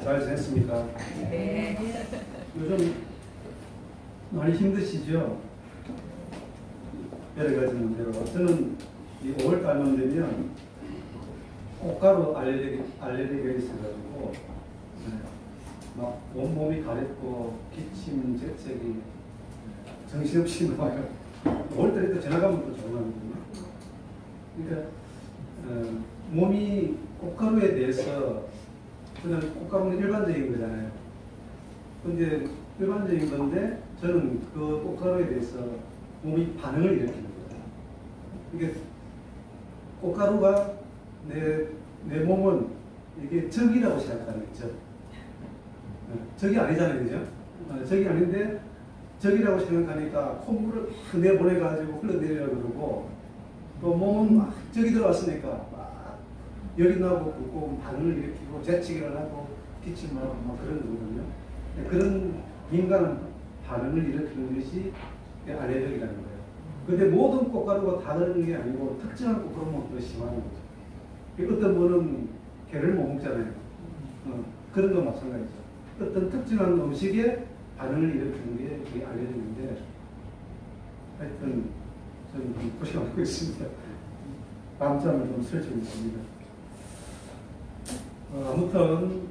잘 지냈습니까? 네. 요즘 많이 힘드시죠? 여러 가지 문제로. 저는 이 5월 달만 되면 꽃가루 알레르기가 있어가지고 막 온몸이 가렵고 기침, 재채기 정신없이 나와요. 5월 달에 또 지나가면 또 조용하거든요. 그러니까 몸이 꽃가루에 대해서 그냥 꽃가루는 일반적인 거잖아요. 근데 일반적인 건데 저는 그 꽃가루에 대해서 몸이 반응을 일으키는 거예요. 이게 꽃가루가 내 몸은 이게 적이라고 생각하는 거죠. 적이 아니잖아요, 그죠? 적이 아닌데 적이라고 생각하니까 콧물을 내보내가지고 흘러내리려고 그러고 또 몸은 막 적이 들어왔으니까 막 열이 나고 붓고 반응을 일으키고 재채기를 하고 기침을 하고 막 그런 거거든요. 그런 민감한 반응을 일으키는 것이 알레르기라는 거예요. 근데 모든 꽃가루가 다 그런 게 아니고 특정한 꽃가루만 더 심한 거죠. 어떤 분은 게를 못 먹잖아요. 그런 거 마찬가지죠. 어떤 특정한 음식에 반응을 일으키는 게 이게 알레르기인데 하여튼 저는 좀 고생하고 있습니다. 밤잠을 좀 설치고 있습니다. 아무튼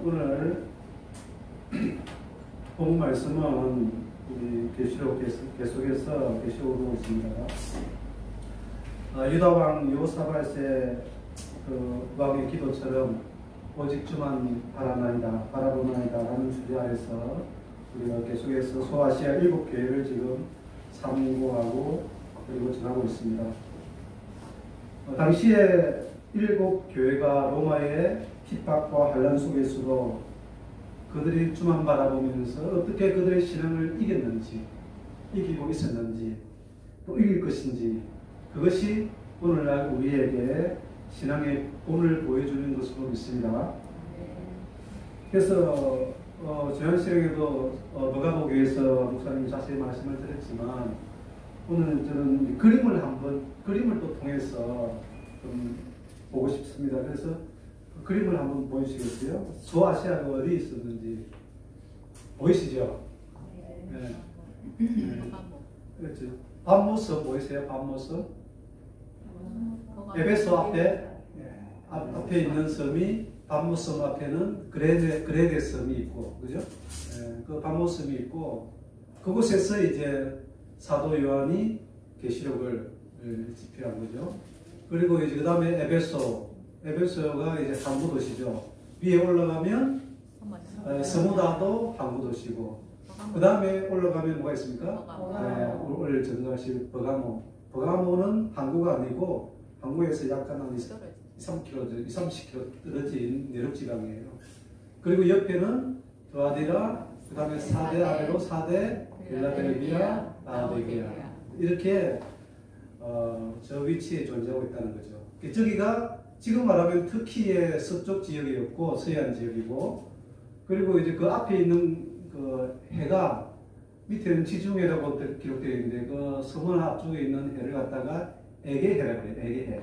오늘 본 말씀은 우리 계시록 계속해서 계시록으로 있습니다. 유다왕 여호사밧의 그 왕의 기도처럼 오직 주만 바라보나이다 라는 주제 아래서 우리가 계속해서 소아시아 7교회를 지금 참고하고 그리고 전하고 있습니다. 당시에 7교회가 로마의 핍박과 환란 속에서도 그들이 주만 바라보면서 어떻게 그들의 신앙을 이겼는지, 이기고 있었는지, 또 이길 것인지, 그것이 오늘날 우리에게 신앙의 본을 보여주는 것으로 믿습니다. 그래서 지난 시간에도 버가보교에서 목사님이 자세히 말씀을 드렸지만 오늘 저는 그림을 또 통해서 좀 보고 싶습니다. 그래서 그 그림을 한번 보여주시겠어요? 소아시아가 어디 있었는지 보이시죠? 네. 그렇죠. 밤모섬 보이세요? 밤모섬? 에베소 앞에 있는 섬이 밤모섬 앞에는 그레데 섬이 있고, 그죠? 그 밤모섬이 있고, 그곳에서 이제 사도 요한이 계시록을 집필한 거죠. 그리고 이제 그 다음에 에베소가 이제 항구 도시죠. 위에 올라가면 스무다도 항구 도시고, 그 다음에 올라가면 뭐가 있습니까? 오늘 전도하실 버가모는 항구가 아니고 항구에서 약간 한 2-30km 떨어진 내륙지방이에요. 그리고 옆에는 두아디라, 그 다음에 사대 아래로 사대, 빌라델비아, 라오디게아 이렇게 저 위치에 존재하고 있다는 거죠. 저기가 지금 말하면 터키의 서쪽 지역이었고 서해안 지역이고, 그리고 이제 그 앞에 있는 그 해가 밑에는 지중해라고 기록되어 있는데 그 서문 앞쪽에 있는 해를 갖다가 에게해라 그래요.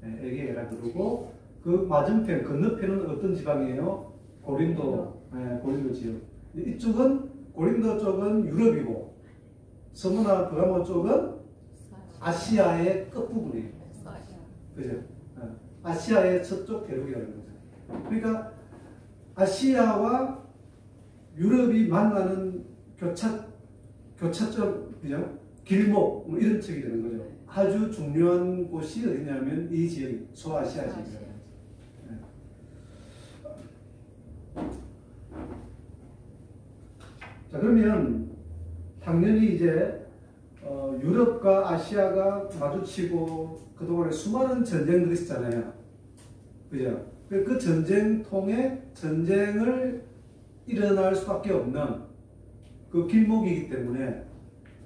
에게해라 그러고, 그 맞은편 건너편은 어떤 지방이에요? 고린도 지역. 이쪽은 고린도 쪽은 유럽이고 서문화 버가모 쪽은 아시아의 끝부분이에요. 그죠? 아시아의 서쪽 대륙이라는 거죠. 그러니까 아시아와 유럽이 만나는 교차점, 그죠? 길목, 뭐 이런 쪽이 되는 거죠. 아주 중요한 곳이 어디냐면 이 지역, 소아시아 지역이에요. 자, 그러면 당연히 이제 유럽과 아시아가 마주치고 그동안에 수많은 전쟁들이 있었잖아요. 그죠? 그 전쟁통에 전쟁을 일어날 수밖에 없는 그 길목이기 때문에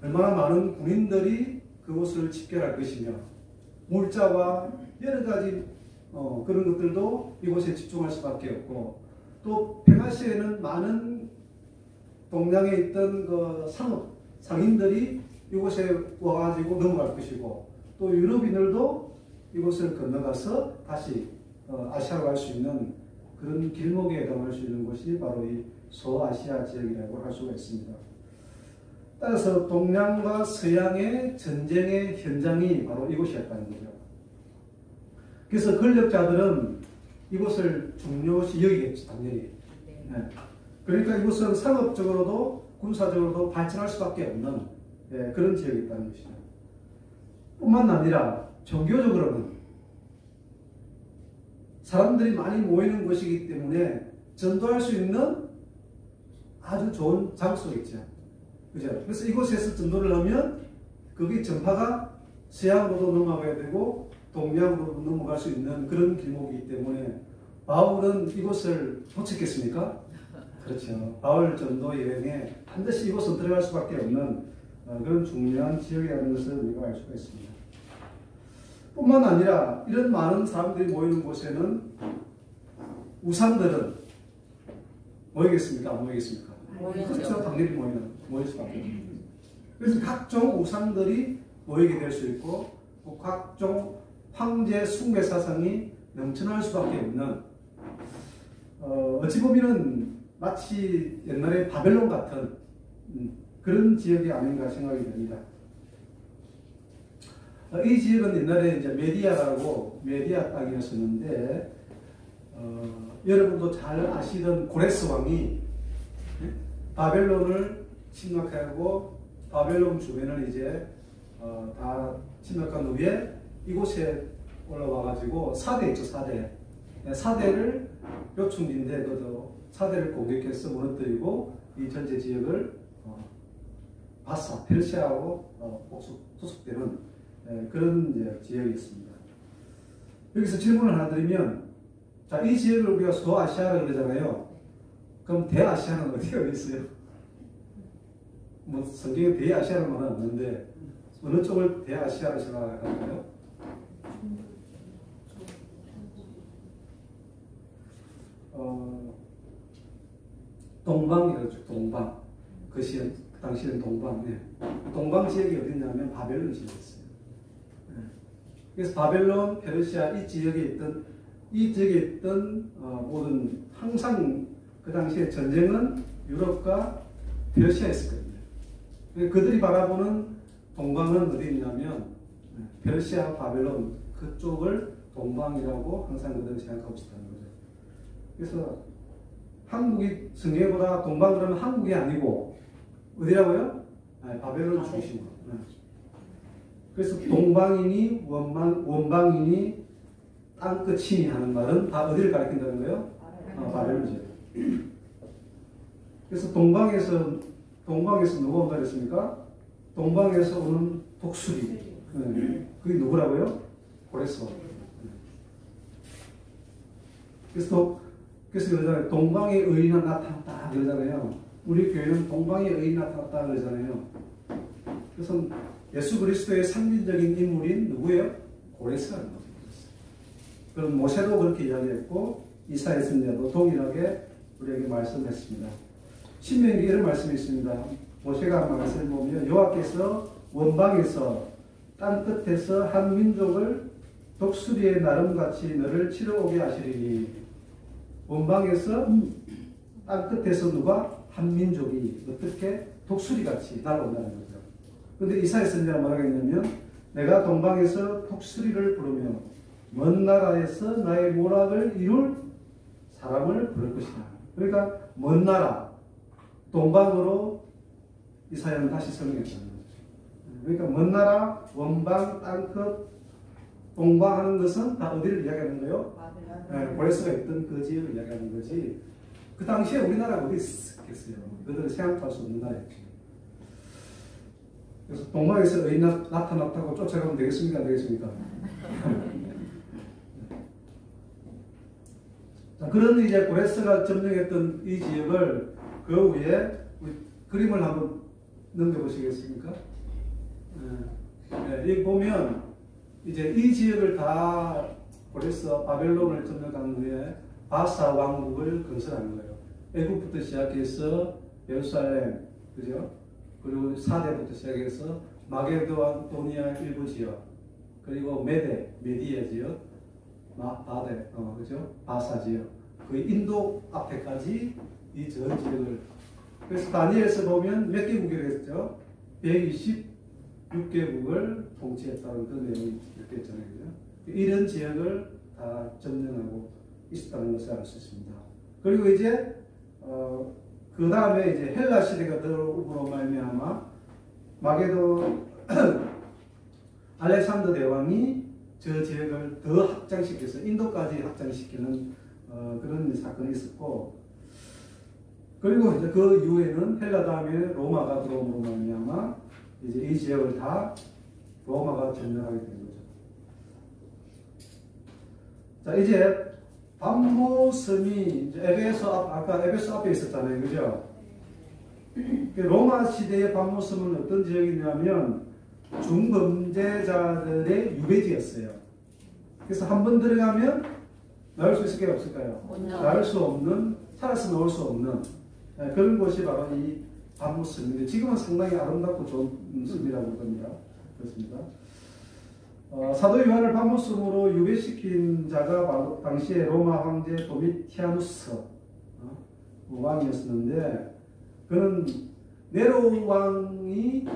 얼마나 많은 군인들이 그곳을 집결할 것이며 물자와 여러 가지 그런 것들도 이곳에 집중할 수밖에 없고, 또 평화시에는 많은 동양에 있던 그 상인들이 이곳에 와가지고 넘어갈 것이고, 또 유럽인들도 이곳을 건너가서 다시 아시아로 갈 수 있는 그런 길목에 해당할 수 있는 곳이 바로 이 소아시아 지역이라고 할 수가 있습니다. 따라서 동양과 서양의 전쟁의 현장이 바로 이곳이었다는 거죠. 그래서 권력자들은 이곳을 중요시 여기겠죠, 당연히. 네. 그러니까 이곳은 상업적으로도 군사적으로도 발전할 수밖에 없는 그런 지역이 있다는 것이죠. 뿐만 아니라 종교적으로는 사람들이 많이 모이는 곳이기 때문에 전도할 수 있는 아주 좋은 장소겠죠. 그죠? 그래서 이곳에서 전도를 하면 거기 전파가 서양으로도 넘어가야 되고 동양으로도 넘어갈 수 있는 그런 길목이기 때문에 바울은 이곳을 놓쳤겠습니까? 그렇죠. 바울 전도 여행에 반드시 이곳은 들어갈 수밖에 없는 그런 중요한 지역이라는 것을 우리가 알 수가 있습니다. 뿐만 아니라 이런 많은 사람들이 모이는 곳에는 우상들은 모이겠습니까? 안 모이겠습니까? 그렇죠. 당연히 모일 수밖에 없습니다. 그래서 각종 우상들이 모이게 될 수 있고 각종 황제 숭배 사상이 넘쳐날 수밖에 없는 어찌 보면은 마치 옛날에 바벨론 같은 그런 지역이 아닌가 생각이 됩니다. 이 지역은 옛날에 이제 메디아 땅이었었는데 여러분도 잘 아시던 고레스 왕이 바벨론을 침략하고 바벨론 주변을 이제 다 침략한 후에 이곳에 올라와가지고 사대 있죠, 사대를 요충지인데 그 사대를 공격해서 무너뜨리고 이 전체 지역을 바사, 페르시아하고 소속되는 그런 이제 지역이었습니다. 여기서 질문을 하나 드리면, 자, 이 지역을 우리가 소아시아라고 그러잖아요. 그럼 대아시아는 어디가 있어요? 뭐 성경에 대아시아라는 말은 없는데 어느 쪽을 대아시아로 생각할까요? 동방이라죠. 동방. 그 당시에는 동방. 네. 동방 지역이 어디냐면 바벨론 지역이었어요. 네. 그래서 바벨론, 페르시아 이 지역에 있던 모든 항상 그 당시에 전쟁은 유럽과 페르시아에 있었거든요. 그들이 바라보는 동방은 어디 있냐면 페르시아, 바벨론 그쪽을 동방이라고 항상 그들은 생각하고 있었다는 거죠. 그래서 한국이 성경보다 동방 그러면 한국이 아니고 어디라고요? 바벨론 중심으로. 그래서 동방이니 원방이니 땅끝이니 하는 말은 다 어디를 가리킨다는 거예요? 바벨론이죠. 그래서 동방에서 누가 온다 그랬습니까? 동방에서 오는 독수리. 그게 누구라고요? 고레스 왕. 그래서 그러잖아요. 동방의 의인이 나타났다 그러잖아요. 우리 교회는 동방의 의인이 나타났다 그러잖아요. 그래서 예수 그리스도의 상징적인 인물인 누구예요? 고레스라는 거죠. 그럼 모세도 그렇게 이야기했고 이사야 선지자도 동일하게 우리에게 말씀했습니다. 신명기에 이런 말씀이 있습니다. 모세가 한 말씀을 보면 여호와께서 원방에서 땅 끝에서 한 민족을 독수리의 나름같이 너를 치러 오게 하시리니. 원방에서 땅 끝에서 누가? 한 민족이 어떻게 독수리같이 날아온다는 거죠. 그런데 이사야 선지자가 뭐라고 했냐면 내가 동방에서 독수리를 부르며 먼 나라에서 나의 모락을 이룰 사람을 부를 것이다. 그러니까 먼 나라, 동방으로 이사야는 다시 설명했다는 거죠. 그러니까 먼 나라, 원방, 땅끝, 동방 하는 것은 다 어디를 이야기하는 거예요? 고레스가 있던 그 지역을 이야기하는 거지. 그 당시에 우리나라가 어디 있었겠어요? 그들은 생각할 수 없는 나라였죠. 그래서 동방에서 의인 나타났다고 쫓아가면 되겠습니까? 안 되겠습니까? 자, 그런 이제 고레스가 점령했던 이 지역을 그 위에 그림을 한번 넘겨보시겠습니까? 여기 보면 이제 이 지역을 다 고레스 바벨론을 점령한 후에 바사 왕국을 건설한 거예요. 애국부터 시작해서 예루살렘, 그죠? 그리고 사대부터 시작해서 마게도니아 일부 지역, 그리고 메디아 지역, 그죠? 바사 지역, 그 인도 앞에까지 이 전 지역을, 그래서 다니엘서 보면 몇 개국이라고 했죠? 126개국을 통치했다는 그 내용이 이렇게 있잖아요. 이런 지역을 다 점령하고 있었다는 것을 알 수 있습니다. 그리고 이제 그 다음에 이제 헬라 시대가 들어옴으로 말미암아 마게도 알렉산더 대왕이 저 지역을 더 확장시켜서 인도까지 확장시키는 그런 사건이 있었고, 그리고 이제 그 이후에는 헬라 다음에 로마가 들어옴으로 말미암아 이제 이 지역을 다 로마가 점령하게 된 거죠. 자, 이제 밤모섬이 아까 에베소 앞에 있었잖아요, 그죠? 로마 시대의 밤모섬은 어떤 지역이냐면 중범죄자들의 유배지였어요. 그래서 한 번 들어가면 나올 수 있을까요, 없을까요? 나올 수 없는, 살아서 나올 수 없는 그런 곳이 바로 이 밤모섬인데, 지금은 상당히 아름답고 좋은 섬이라고 합니다. 그렇습니다. 사도 요한을 밤모섬으로 유배시킨 자가 바로 당시에 로마 황제 도미티아누스 왕이었었는데, 그는 네로 왕이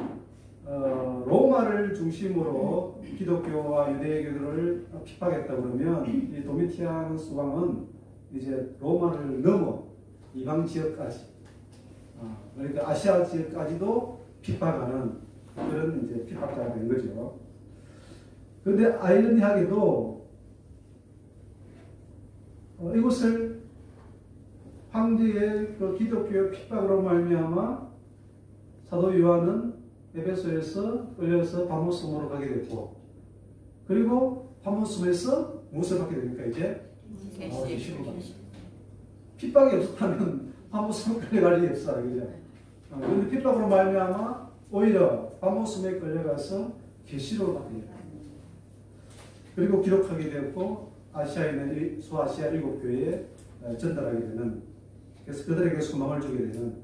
로마를 중심으로 기독교와 유대교를 핍박했다 그러면 이 도미티아누스 왕은 이제 로마를 넘어 이방 지역까지, 그러니까 아시아 지역까지도 핍박하는 그런 이제 핍박자가 된 거죠. 그런데 아이러니하게도 이곳을 황제의 그 기독교의 핍박으로 말미암아 사도 요한은 에베소에서 끌려서 밤모섬으로 가게 됐고, 그리고 밤모섬에서 무엇을 받게 됩니까? 이제 계시를 받게 됩니다. 핍박이 없었다면 밤모섬에 끌려갈 일이 없어요, 그죠? 그런데 핍박으로 말미암아 오히려 밤모섬에 끌려가서 계시를 받게 됩니다. 그리고 기록하게 되었고 아시아에 있는 소아시아 7교회에 전달하게 되는, 그래서 그들에게 소망을 주게 되는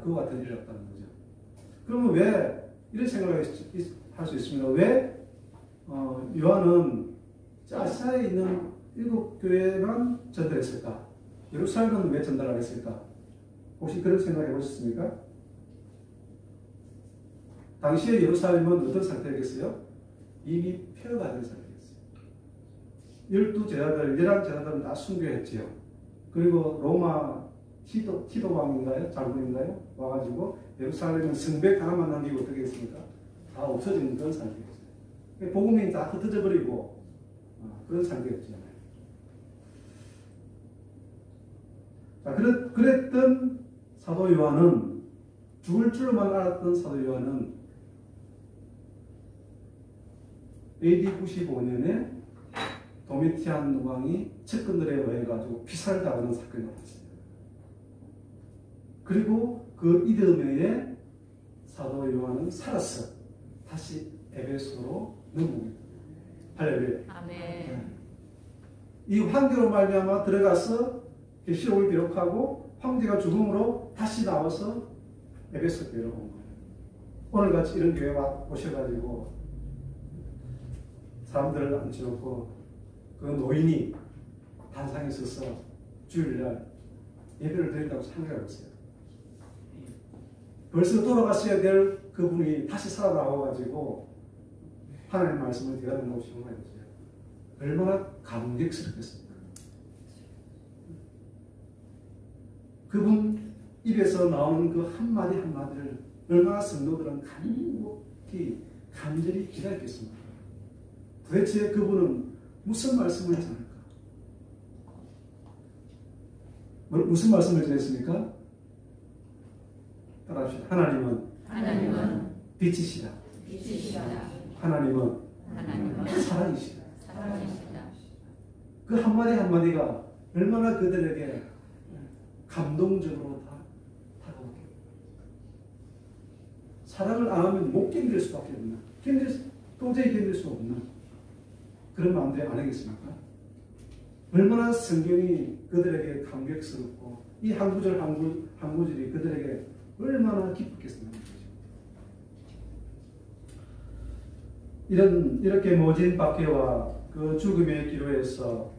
그와 같은 일이었다는 거죠. 그러면 왜 이런 생각을 할 수 있습니다. 왜 요한은 아시아에 있는 7교회만 전달했을까? 예루살렘은 왜 전달 안 했을까? 혹시 그런 생각 해보셨습니까? 당시에 예루살렘은 어떤 상태였겠어요? 이미 폐허가 된 상태였어요. 12제자들, 11제자들은 다 순교했지요. 그리고 로마 티도 왕인가요? 장군인가요? 와가지고 예루살렘은 성벽 하나만 남기고 어떻게 했습니까? 다 없어진 그런 상태였어요. 복음이 다 흩어져 버리고 그런 상태였잖아요. 자, 그랬던 사도 요한은, 죽을 줄만 알았던 사도 요한은 AD 95년에 도미티안 왕이 측근들에 의해 가지고 피살을 당하는 사건이 나왔어요. 그리고 그 이듬해에 사도 요한은 살았어 다시 에베소로 넘어옵니다. 할렐루야. 아멘. 이 황제로 말미암아 들어가서 계시록을 기록하고 황제가 죽음으로 다시 나와서 에베소 교회로 온 거예요. 오늘같이 이런 교회 오셔가지고 사람들을 앉혀놓고 그 노인이 단상에 서서 주일날 예배를 드린다고 생각하고 있어요. 벌써 돌아갔어야 될 그분이 다시 살아나와가지고 하나님의 말씀을 대하는 것이 정말 있어요. 얼마나 감격스럽겠습니까? 그분 입에서 나오는 그 한마디 한마디를 얼마나 성도들은 간절히 기다렸겠습니까? 도대체 그분은 무슨 말씀을 전할까? 무슨 말씀을 전했습니까? 따라합시다. 하나님은 빛이시다. 하나님은 사랑이시다. 그 한마디 한마디가 얼마나 그들에게 감동적으로 다가오게. 사랑을 안 하면 못 견딜 수밖에 없는, 도저히 견딜 수 없는 그런 마음들이 아니겠습니까? 얼마나 성경이 그들에게 감격스럽고 이 한 구절 한 구절이 그들에게 얼마나 기뻤겠습니까? 이렇게 모진 박해와 그 죽음의 기로에서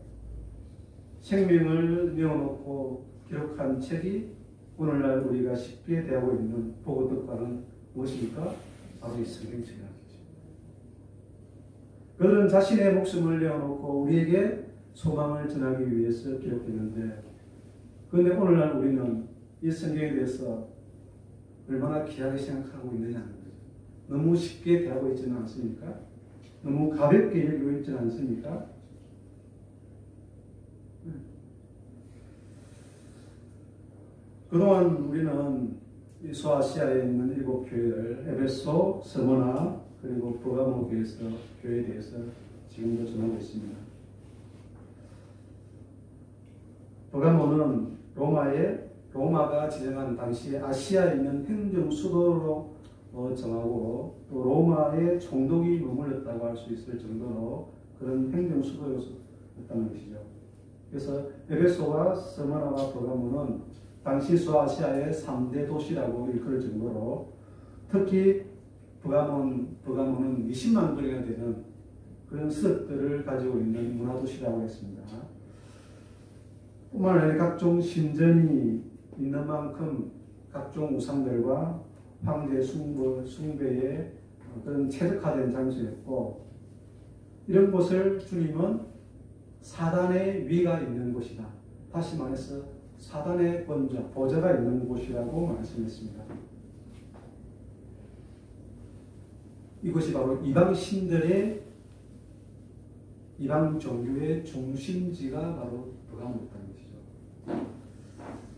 생명을 내어놓고 기록한 책이 오늘날 우리가 쉽게 대하고 있는 보고덕과는 무엇입니까? 바로 이 성경책이라는 거죠. 그들은 자신의 목숨을 내어놓고 우리에게 소망을 전하기 위해서 기록했는데, 그런데 오늘날 우리는 이 성경에 대해서 얼마나 귀하게 생각하고 있느냐는 거죠. 너무 쉽게 대하고 있지는 않습니까? 너무 가볍게 여기고 있지는 않습니까? 그동안 우리는 이 소아시아에 있는 7교회를 에베소, 스무나, 그리고 버가모 교회에 대해서 지금도 전하고 있습니다. 버가모는 로마가 지정한 당시 아시아에 있는 행정 수도로 정하고, 또 로마의 총독이 머물렀다고 할 수 있을 정도로 그런 행정 수도였다는 것이죠. 그래서 에베소와 스무나와 버가모는 당시 소아시아의 3대 도시라고 일컬을 정도로, 특히 버가모는 20만 거리가 되는 그런 서적들을 가지고 있는 문화도시라고 했습니다. 뿐만 아니라 각종 신전이 있는 만큼 각종 우상들과 황제 숭배에 그런 최적화된 장소였고, 이런 곳을 주님은 사단의 위가 있는 곳이다, 다시 말해서 사단의 보좌가 있는 곳이라고 말씀했습니다. 이곳이 바로 이방 종교의 중심지가 바로 버가모였다는 것이죠.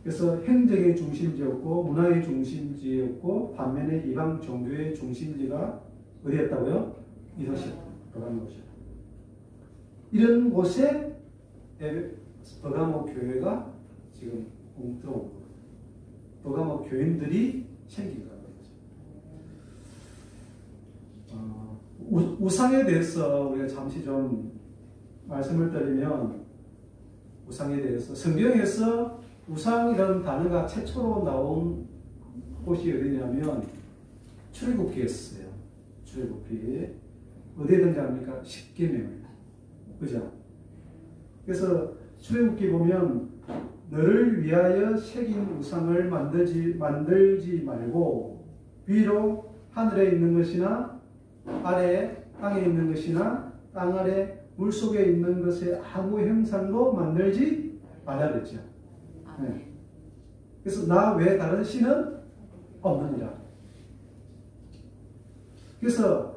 그래서 행정의 중심지였고 문화의 중심지였고, 반면에 이방 종교의 중심지가 어디였다고요? 이것이 버가모였다. 이런 곳에 버가모 교회가 지금 들어오고 버가모 교인들이 생긴 거죠. 우상에 대해서 우리가 잠시 좀 말씀을 드리면, 우상에 대해서 성경에서 우상이라는 단어가 최초로 나온 곳이 어디냐면 출애굽기였어요. 출애굽기 어디에 등장합니까? 십계명입니다. 그죠? 그래서 출애굽기 보면 너를 위하여 새긴 우상을 만들지 말고 위로 하늘에 있는 것이나 아래에 땅에 있는 것이나 땅 아래 물속에 있는 것의 아무 형상도 만들지 말라 그랬죠. 네. 그래서 나 외에 다른 신은 없느니라. 그래서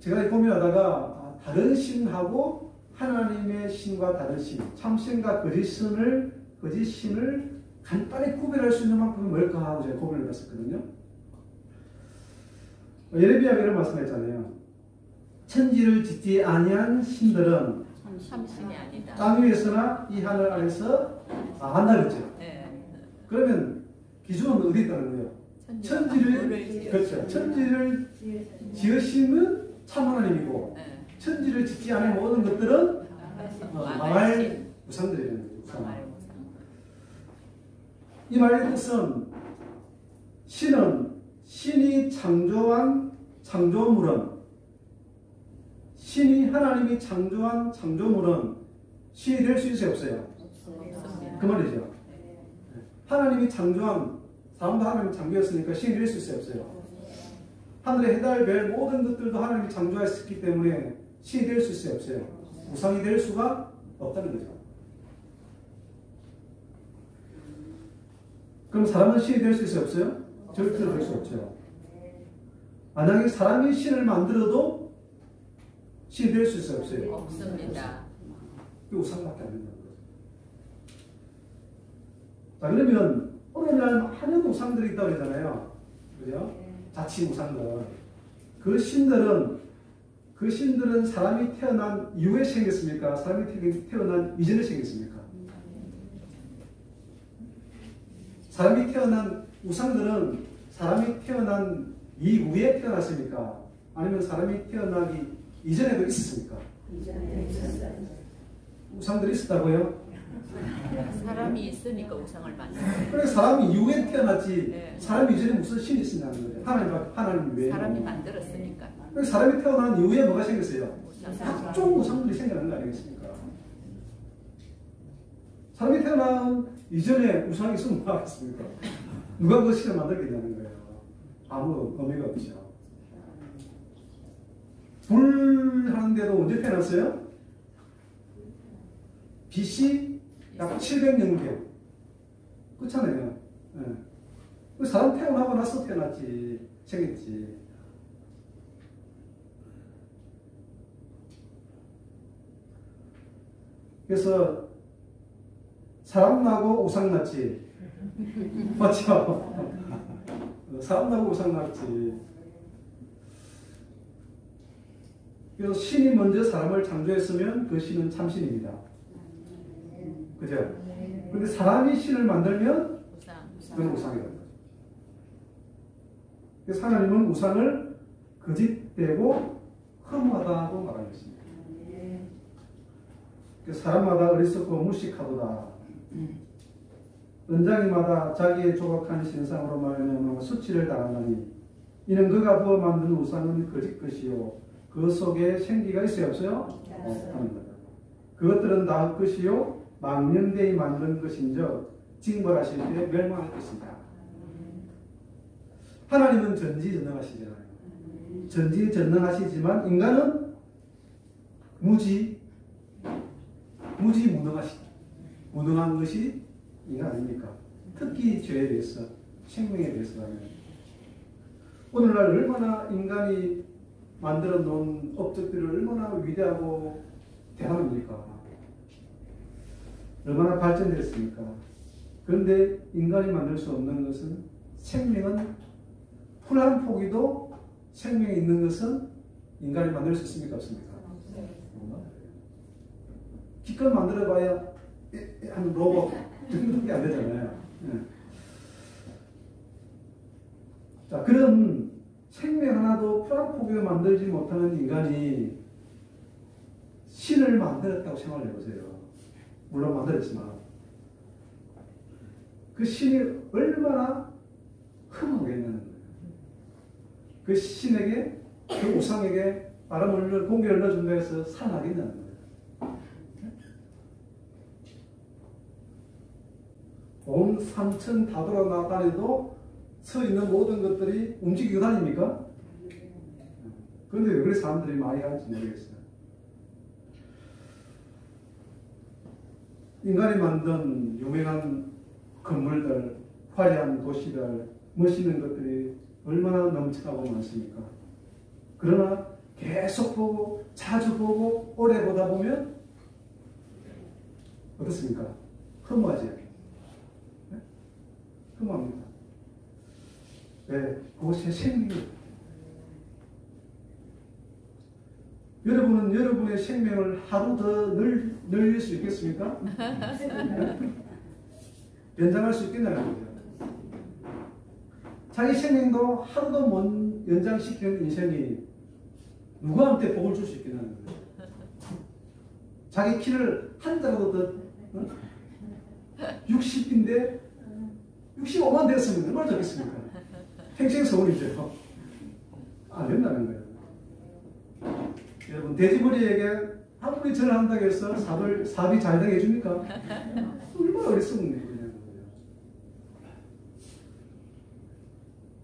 제가 고민하다가 다른 신하고 하나님의 신과 다른 신, 참신과 거짓신을 간단히 구별할 수 있는 만큼은 뭘까 하고 제가 고민을 해봤었거든요. 예레미야가 이런 말씀했잖아요. 천지를 짓지 아니한 신들은 참신이 아니다. 땅 위에서나 이 하늘 아래서 한다 그랬죠. 네. 그러면 기준은 어디 있다는 거예요? 천지를 지으시는 참 하나님이고, 네. 천지를 짓지 않은 모든 것들은 망할 우상들이라는 거죠. 이 말의 뜻은 신이 창조한 창조물은, 신이 하나님이 창조한 창조물은 신이 될 수 있어요, 없어요? 없습니다. 그 말이죠. 하나님이 창조한, 사람도 하나님이 창조했으니까 신이 될 수 있어요, 없어요? 하늘의 해달, 별 모든 것들도 하나님이 창조했기 때문에 신이 될 수 있어요, 없어요? 우상이 될 수가 없다는 거죠. 그럼 사람은 신이 될 수 있어요, 없어요? 절대로 될 수 없죠. 만약에 사람이 신을 만들어도 신이 될 수 있어요, 없어요? 없습니다. 그 우상밖에 안 된다는 거죠. 자, 그러면 오늘날 많은 우상들이 있다고 그러잖아요. 그죠? 자칭 우상들. 그 신들은 사람이 태어난 이후에 생겼습니까? 사람이 태어난 이전에 생겼습니까? 사람이 태어난 우상들은 사람이 태어난 이후에 태어났습니까? 아니면 사람이 태어나기 이전에도 있었습니까? 이전에 있었어요. 우상들이 있었다고요? 사람이 있으니까 우상을 만들어요. 그래, 사람이 이후에 태어났지. 네. 사람이 이전에 무슨 신이 있었냐는 거예요. 하나님 외에. 사람이 만들었으니까. 그래서 사람이 태어난 이후에 뭐가 생겼어요? 각종 우상들이 생겨난 거 아니겠습니까? 사람이 태어난 이전에 우상이 있으면 뭐 하겠습니까? 누가 그 신을 만들겠냐는 거예요. 아무 의미가 없죠. 불 하는데도 언제 태어났어요? BC 약 700년경. 그렇잖아요. 네. 사람 태어나고 나서 태어났지, 생겼지. 그래서 사람 나고 우상 났지. 맞죠? 사람 나고 우상 났지. 그래서 신이 먼저 사람을 창조했으면 그 신은 참신입니다. 그죠? 그런데 사람이 신을 만들면 그건 우상이라는 거죠. 그래서 하나님은 우상을 거짓되고 흠하다고 말하는 것입니다. 그래서 사람마다 어리석고 무식하도다. 은장이마다 자기의 조각한 신상으로 말미암아 수치를 당하나니 이는 그가 부어 만든 우상은 거짓 것이요 그 속에 생기가 있어요 없어요? 없다는 거다. 그것들은 다 헛것이요 망령되이 만든 것인즉 징벌하실 때 멸망할 것이다. 하나님은 전지전능하시잖아요. 전지전능하시지만 인간은 무능한 것이 인간 아닙니까? 특히 죄에 대해서, 생명에 대해서라면. 오늘날 얼마나 인간이 만들어 놓은 업적들을 얼마나 위대하고 대단합니까? 얼마나 발전됐습니까? 그런데 인간이 만들 수 없는 것은 생명은 풀 한 포기도 생명이 있는 것은 인간이 만들 수 있습니까? 없습니까? 기껏 만들어봐야 한 로봇 정도밖에 안 되잖아요. 자, 그런 생명 하나도 풀 한 포기도 만들지 못하는 인간이 신을 만들었다고 생각을 해보세요. 물론 만들었지만 그 신이 얼마나 흠하겠냐는 거예요. 그 신에게, 그 우상에게 바람을, 공기를 넣어준다 해서 살아나겠냐는 거예요. 온 삼천 다 돌아다녀도 서 있는 모든 것들이 움직이고 다닙니까? 그런데 왜 그래 사람들이 많이 하는지 모르겠어요. 인간이 만든 유명한 건물들, 화려한 도시들, 멋있는 것들이 얼마나 넘쳐나고 많습니까? 그러나 계속 보고, 자주 보고, 오래 보다 보면 어떻습니까? 허무하지? 네? 허무합니다. 왜? 그것이 생명이에요. 여러분은 여러분의 생명을 하루 더 늘릴 수 있겠습니까? 연장할 수 있겠냐는 거죠. 자기 생명도 하루도 못 연장시키는 인생이 누구한테 복을 줄 수 있겠냐는 거죠. 자기 키를 한 자라도 더 60인데 65만 되었으면 얼마나 좋겠습니까? 평생 서울이죠. 안 된다는 거예요. 여러분, 돼지머리에게 아무리 절을 한다고 해서 사업이 잘 되게 해줍니까? 얼마나 어리석은 일이냐는 거예요.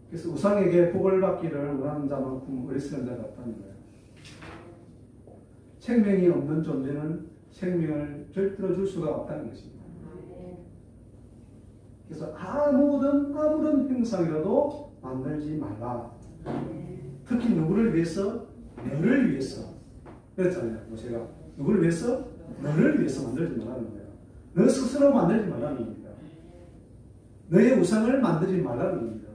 그래서 우상에게 복을 받기를 원하는 자만큼 어리석은 자가 없다는 거예요. 생명이 없는 존재는 생명을 절대로 줄 수가 없다는 것입니다. 그래서 아무런 형상이라도 만들지 말라. 특히 누구를 위해서? 너를 위해서. 그랬잖아요. 모세가 누구를 위해서? 너를 위해서 만들지 말라는 거예요. 너 스스로 만들지 말라는 겁니다. 너의 우상을 만들지 말라는 겁니다.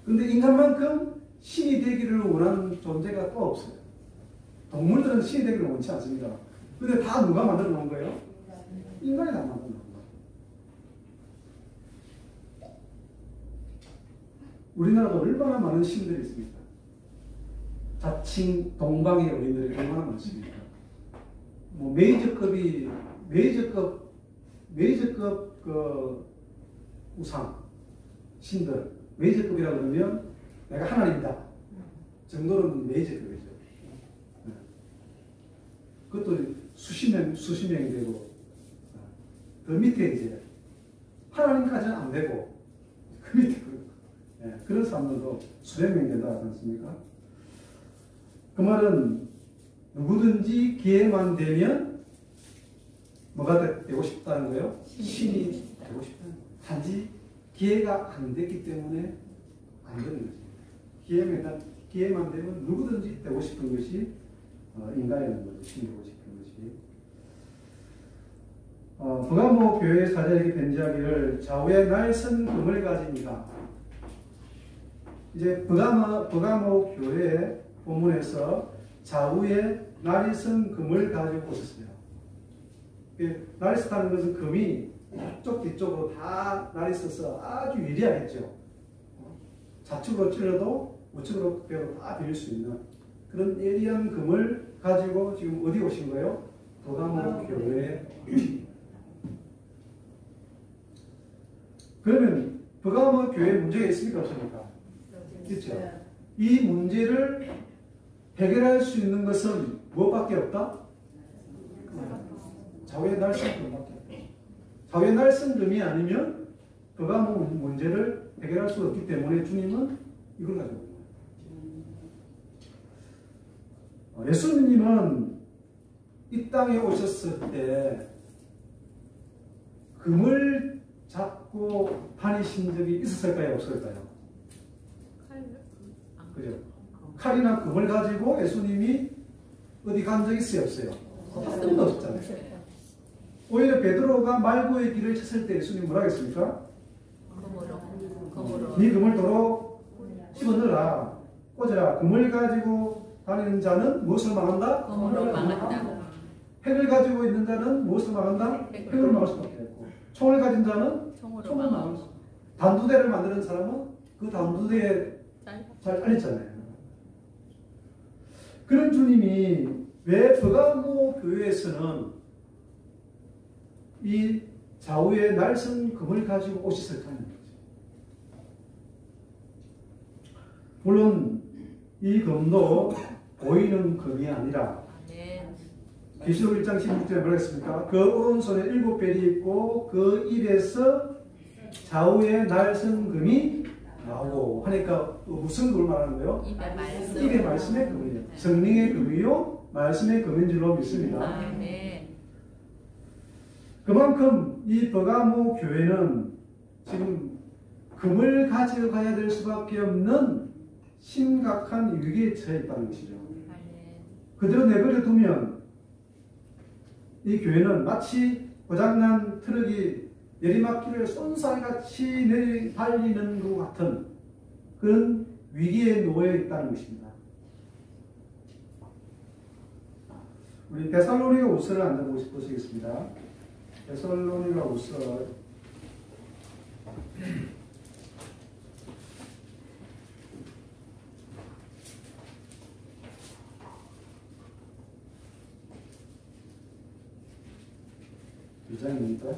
그런데 인간만큼 신이 되기를 원하는 존재가 또 없어요. 동물들은 신이 되기를 원치 않습니다. 그런데 다 누가 만들어 놓은 거예요? 인간이 다 만들어 놓은 거예요. 우리나라도 얼마나 많은 신들이 있습니까? 자칭 동방의 어린들이 얼마나 많습니까? 뭐 메이저급 그 우상 신들 메이저급이라 그러면 내가 하나님이다 정도는 메이저급이죠. 그것도 수십 명이 되고 그 밑에 이제 하나님까지는 안 되고 그 밑에 그런 사람들도 수백 명이 된다 하지 않습니까? 그 말은 누구든지 기회만 되면 뭐가 되고 싶다는 거예요? 신이 되고 싶다는 거예요. 단지 기회가 안 됐기 때문에 안 되는 거죠. 기회만 되면 누구든지 되고 싶은 것이 인간이라는 거죠. 신이 되고 싶은 것이. 버가모 교회 사자에게 편지하기를 좌우에 날선 금을 가지니가. 이제 버가모 교회 본문에서 좌우에 날이 선 금을 가지고 오셨어요. 날이 섰다는 것은 금이 앞쪽 뒤쪽으로 다 날이 서서 아주 유리하겠죠. 좌측으로 찔러도 우측으로 빼도 다 빌릴 수 있는 그런 예리한 금을 가지고 지금 어디 오신 거예요? 버가모 교회에 오신 거예요. 그러면 버가모 교회에 문제가 있습니까? 없습니까? 있죠. 이 문제를 해결할 수 있는 것은 무엇밖에 없다? 좌우에 날선 금밖에 없다. 좌우에 날선 금이 아니면 버가모 문제를 해결할 수 없기 때문에 주님은 이걸 가지고 온 거예요. 예수님은 이 땅에 오셨을 때 금을 잡고 다니신 적이 있었을까요? 없었을까요? 그죠? 칼이나 금을 가지고 예수님이 어디 간 적이 있어요? 없어요? 한 번도 없었잖아요. 오히려 베드로가 말고의 길을 쳤을 때 예수님 뭐라 했습니까? 네 금을 도로 집어넣어라. 꽂아라. 금을 가지고 다니는 자는 무엇을 망한다? 금으로 망한다. 핵을 가지고 있는 자는 무엇을 망한다? 핵으로 망할 수밖에 없고, 총을 가진 자는 총으로 망할 수. 단두대를 만드는 사람은 그 단두대에 잘 알렸잖아요. 그런 주님이 왜 버가모 교회에서는 이 좌우에 날선 금을 가지고 오셨을까 하는 거죠. 물론 이 금도 보이는 금이 아니라 계시록 1장 16절에 뭐라 했습니까? 그 오른손에 7벨이 있고 그 입에서 좌우에 날선 금이 나오고 하니까 무슨 금을 말하는 거예요? 입의 말씀의 금이요. 성령의 금이요 말씀의 금인 줄로 믿습니다. 그만큼 이 버가모 교회는 지금 금을 가져가야 될 수밖에 없는 심각한 위기에 처해 있다는 것이죠. 그대로 내버려 두면 이 교회는 마치 고장난 트럭이 내리막길을 쏜살같이 달리는 것 같은 그런 위기에 놓여 있다는 것입니다. 우리 데살로니가 우서를 한번 보시겠습니다. 데살로니가 우서 2장입니다.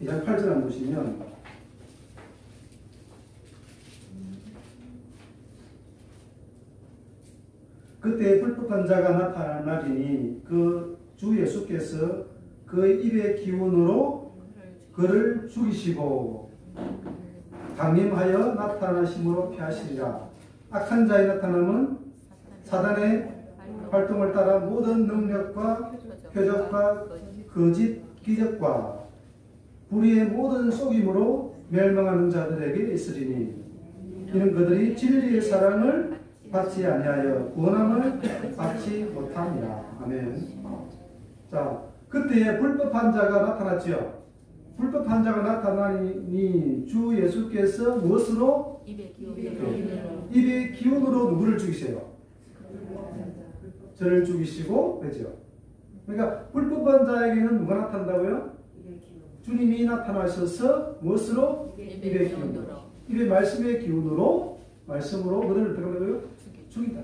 이 장 8절 안 보시면 그때 불법한 자가 나타나리니 그 주 예수께서 그 입의 기운으로 그를 죽이시고 강림하여 나타나심으로 피하시리라. 악한 자의 나타남은 사단의 활동을 따라 모든 능력과 표적과 거짓 기적과 불의의 모든 속임으로 멸망하는 자들에게 있으리니 이는 그들이 진리의 사랑을 받지 아니하여 구원함을 받지 못함이라. 아멘. 자, 그때에 불법한 자가 나타났지요. 불법한 자가 나타나니 주 예수께서 무엇으로? 입의 기운으로 누구를 죽이세요? 저를 죽이시고, 그렇죠? 그러니까 불법한 자에게는 누가 나타난다고요? 주님이 나타나셔서 무엇으로? 입의 기운으로. 입의 말씀의 기운으로, 말씀으로 그들을 어떻게 한다고요? 죽인다.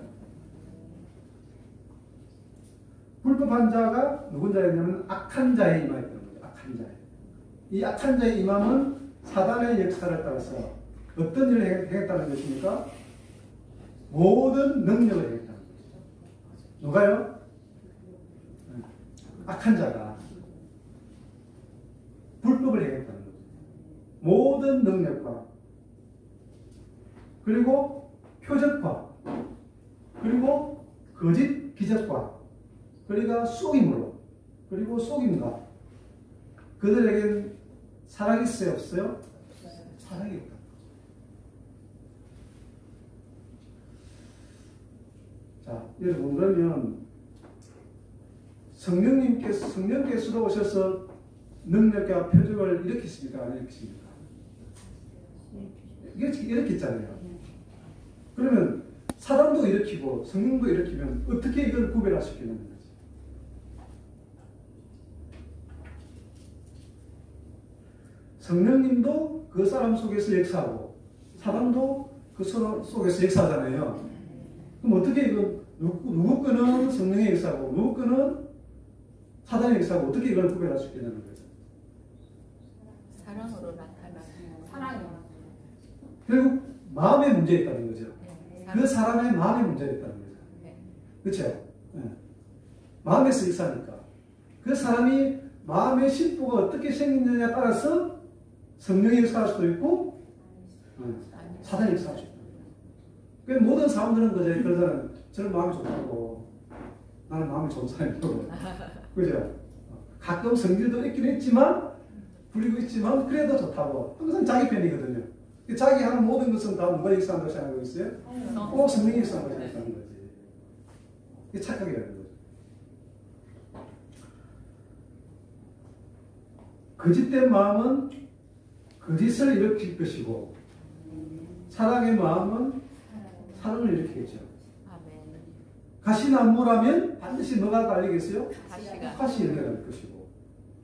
불법한 자가 누군 자였냐면 악한 자의 임하였다는 거죠. 악한 자의. 이 악한 자의 임함은 사단의 역사를 따라서 어떤 일을 행했다는 것입니까? 모든 능력을 행했다는 거죠. 누가요? 악한 자가 불법을 행했다는 거죠. 모든 능력과 그리고 표적과 그리고 거짓 기적과 그리고 속임으로 그리고 속임과 그들에겐 사랑이 있어요? 없어요? 사랑이 있다. 자, 여러분 그러면 성령께서도 오셔서 능력과 표적을 일으켰습니까? 안 일으켰습니까? 이게 일으켰잖아요. 그러면 사람도 일으키고 성령도 일으키면 어떻게 이걸 구별할 수 있겠냐는 거지. 성령님도 그 사람 속에서 역사하고 사람도 그 사람 속에서 역사하잖아요. 그럼 어떻게 이거 누구 거는 성령의 역사고 누구 거는 사단의 역사고 어떻게 이걸 구별할 수 있겠냐는 거죠. 사랑으로 나타나는 사랑이요. 결국 마음에 문제 있다는 거죠. 네. 그 사람의 마음에 문제가 있다는 거죠. 네. 그렇죠? 네. 마음에서 역사하니까 그 사람이 마음의 심보가 어떻게 생기느냐에 따라서 성령이 역사할 수도 있고 사단이 역사할 수도 있고. 그래서 모든 사람들은 그러잖아요. 저는 마음이 좋다고 나는 마음이 좋은 사람이고 그죠? 가끔 성질도 있긴 했지만 부리고 있지만 그래도 좋다고 항상 자기 편이거든요. 자기 하는 모든 것은 다 누가 역사한 것이 아니고 있어요? 꼭 성령이 역사한 것이 있다는 거지. 이게 착각이라는 거죠. 거짓된 마음은 거짓을 일으킬 것이고 사랑의 마음은 사랑을 일으키겠죠. 아멘. 가시나무라면 반드시 뭐가 달리겠어요? 가시가 이렇게 달 것이고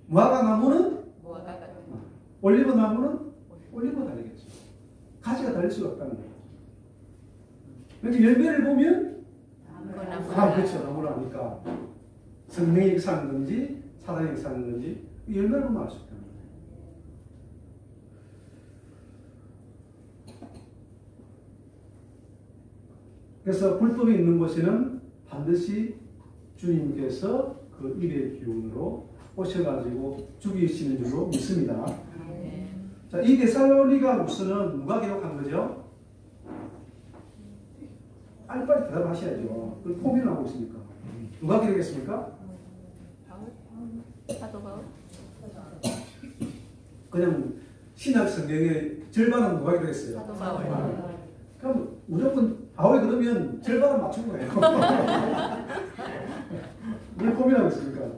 무화과 나무는 무화과 같은 올리브 나무는 올리브 달리겠죠. 가지가 달릴 수가 없다는 거예요. 그러니까 열매를 보면 그렇죠. 나무라니까 성령이 역사하는 건지 사단이 역사하는 건지 열매를 보면 알 수 있다는 거예요. 그래서 불법이 있는 곳에는 반드시 주님께서 그 입의 기운으로 오셔가지고 죽이시는 줄로 믿습니다. 자, 이 데살로니가 후서는 누가 기록한 거죠? 빨리빨리 대답하셔야죠. 그걸 포기를 하고 있으니까. 누가 기록했습니까? 사도 바울. 그냥 신약 성경의 절반은 누가 기록했어요? 사도 바울. 그럼 무조건 바울이 그러면 절반은 맞춘 거예요. 왜 고민하고 있습니까?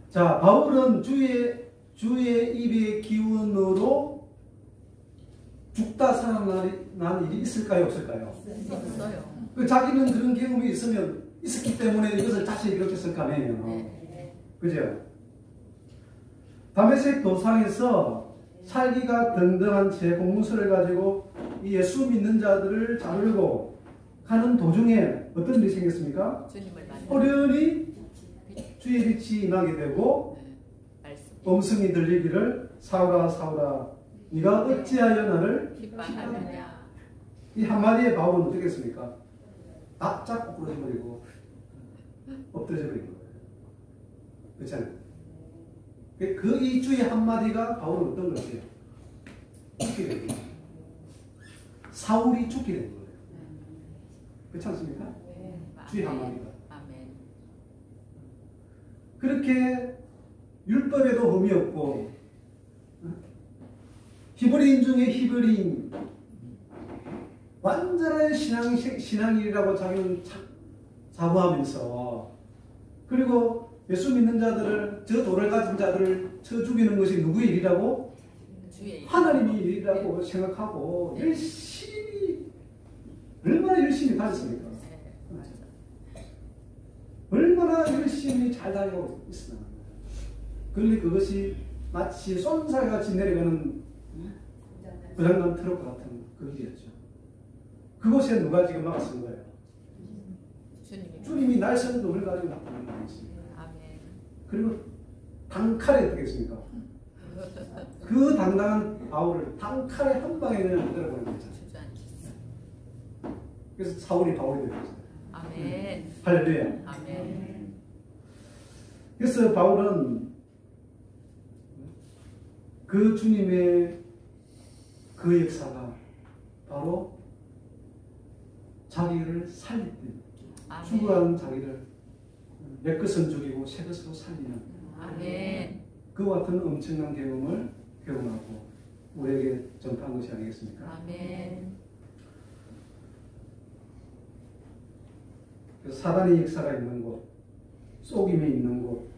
자, 바울은 주의 입의 기운으로 죽다 살아난 일이 있을까요? 없을까요? 있어요. 그 자기는 그런 경험이 있었기 때문에 이것을 다시 기록했을 거 아니에요. 네. 그죠? 다메섹 도상에서 살기가 등등한 제 공문서를 가지고 이 예수 믿는 자들을 자르고 가는 도중에 어떤 일이 생겼습니까? 주님을 만나. 호련히 주의 빛이 임하게 되고 음성이 들리기를 사울아 사울아 네가 어찌하여 나를 기뻐하느냐. 이 한마디에 바울은 어떻게 했습니까? 납작 엎어져 버리고 엎드려져 버린 거예요. 그렇잖아요. 그 이 주의 한마디가 바울은 어떤 것이에요? 죽게 된 거예요. 사울이 죽게 된 거예요. 그렇지 않습니까? 주의 한마디가. 아멘. 그렇게 율법에도 흠이 없고 히브리인 중에 히브리인 완전한 신앙인이라고 자기는 자부하면서 그리고 예수 믿는 자들을 저 돌을 가진 자들을 쳐 죽이는 것이 누구의 일이라고? 하나님의 일이라고 생각하고 열심히 얼마나 열심히 다녔습니까? 얼마나 열심히 잘 다니고 있으나 그런데 그것이 마치 쏜살같이 내려가는 고장난 트럭 같은 그 일이었죠. 그곳에 누가 지금 막았은 거예요? 주님이 날선 놈을 가지고 나타난 거였습니다. 그리고 단칼에 어떻게 했습니까? 그 당당한 바울을 단칼에 한 방에 그냥 때려버린 거죠. 그래서 사울이 바울이 되었어요. 아멘. 할렐루야. 아멘. 그래서 바울은 그 주님의 그 역사가 바로 자기를 살릴 때 아멘. 죽어가는 자기를 내 것은 죽이고 새 것으로 살리는 아멘. 그와 같은 엄청난 경험을 경험하고 우리에게 전파한 것이 아니겠습니까? 아멘. 그래서 사단의 역사가 있는 곳, 속임이 있는 곳,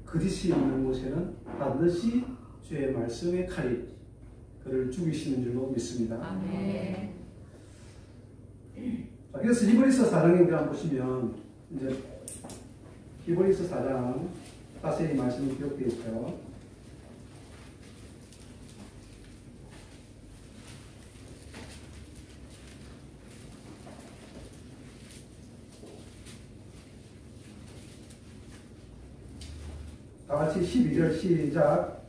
거짓이 있는 곳에는 반드시 주의 말씀의 칼이 그를 죽이시는 줄로 믿습니다. 아멘. 자, 그래서 히브리서 4장에 우리가 보시면 이제 히브리서 4장 자세히 말씀이 기록되어 있죠. 다 같이 12절 시작.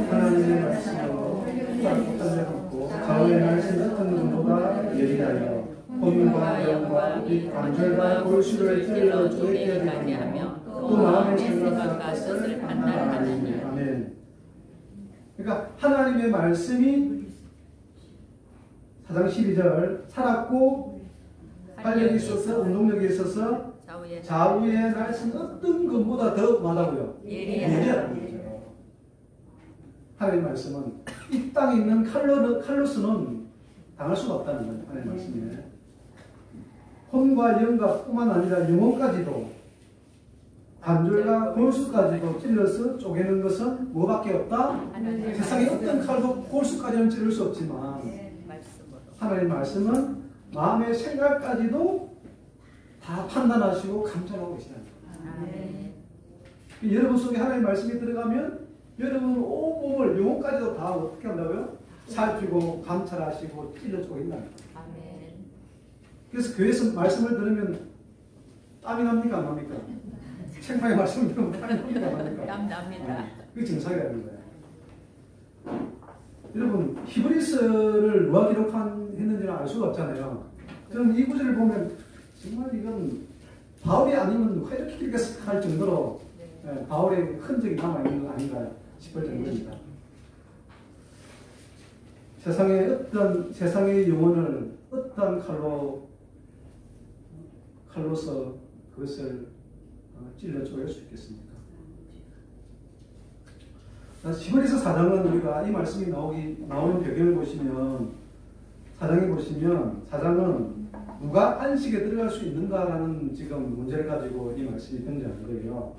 하나님의 말씀으로 따뜻하게 담고 가을의 날씨 같은 눈보다 예리하여 혼과 영과 빛 간절과 골수를 찔러 쪼개게 하며 또 마음의 생각과 뜻을 판단하느니. 아멘. 그러니까 하나님의 말씀이 4장 12절 살았고 활력이 있어서 운동력이 있어서 좌우의 날씨는 어떤 것보다 더 많다고요. 예리하다는 거죠. 하나님의 말씀은 이 땅에 있는 칼로스는 당할 수가 없다는 거예요. 하나님의 말씀에 혼과 영과 뿐만 아니라 영혼까지도 관절과 골수까지도 찔러서 쪼개는 것은 뭐밖에 없다? 세상에 어떤 칼도 골수까지는 찌를 수 없지만 하나님의 말씀은 마음의 생각까지도 다 판단하시고 감찰하고 계시다는 거예요. 여러분 속에 하나님의 말씀이 들어가면 여러분 온몸을 영혼까지도 다 어떻게 한다고요? 살피고 감찰하시고 찔러 쪼갠다는 거예요. 그래서 교회에서 말씀을 들으면 땀이 납니까 안 납니까? 책방에 말씀을 들으면 땀이 납니까 안 납니까? 땀 납니다. 그게 정상이라는 거예요. 여러분 히브리서를 누가 기록했는지는 알 수가 없잖아요. 저는 이 구절을 보면 정말 이건 바울이 아니면 누가 이렇게 기록했을까 할 정도로 바울의 흔적이 남아있는 거 아닌가 싶을 정도입니다. 세상의 영혼을 어떤 칼로서 그것을 찔러 쪼갤 수 있겠습니까? 히브리서 4장은 우리가 이 말씀이 나오는 배경을 보시면 4장은 누가 안식에 들어갈 수 있는가라는 지금 문제를 가지고 이 말씀이 등장한 거예요.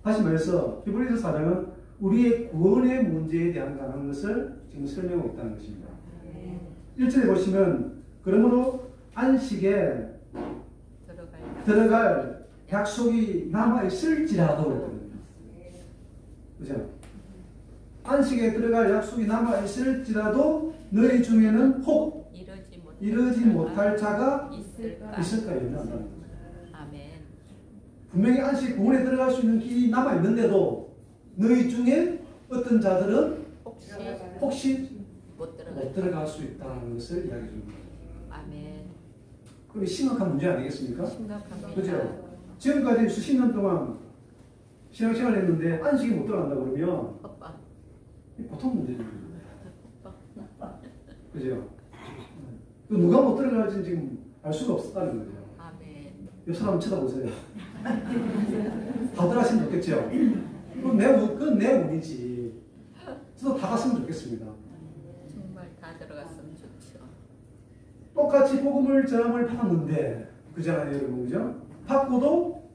다시 말해서 히브리서 4장은 우리의 구원의 문제에 대한 것을 지금 설명하고 있다는 것입니다. 1절에 보시면 그러므로 안식에 들어갈 약속이 남아있을지라도 그랬거든요. 그죠? 안식에 들어갈 약속이 남아있을지라도 너희 중에는 혹 이르지 못할 자가 있을까 염려한다는 거죠. 아멘. 분명히 안식 구원에 들어갈 수 있는 길이 남아있는데도 너희 중에 어떤 자들은 혹시 못 들어갈 수 있다는 것을 이야기해 줍니다. 아멘. 그럼 심각한 문제 아니겠습니까? 심각합니다. 그죠? 지금까지 수십 년 동안 신앙생활을 했는데 안식이 못 들어간다 그러면 보통 문제죠. 그죠? 또 누가 못 들어갈지 지금 알 수가 없었다는 거죠. 아멘. 옆 사람 쳐다보세요. 다들 하시면 좋겠죠? 그건 내 운이지. 저도 다 갔으면 좋겠습니다. 정말 다 들어갔으면 좋죠. 똑같이 복음을 전함을 받았는데 그잖아요 여러분. 그죠? 받고도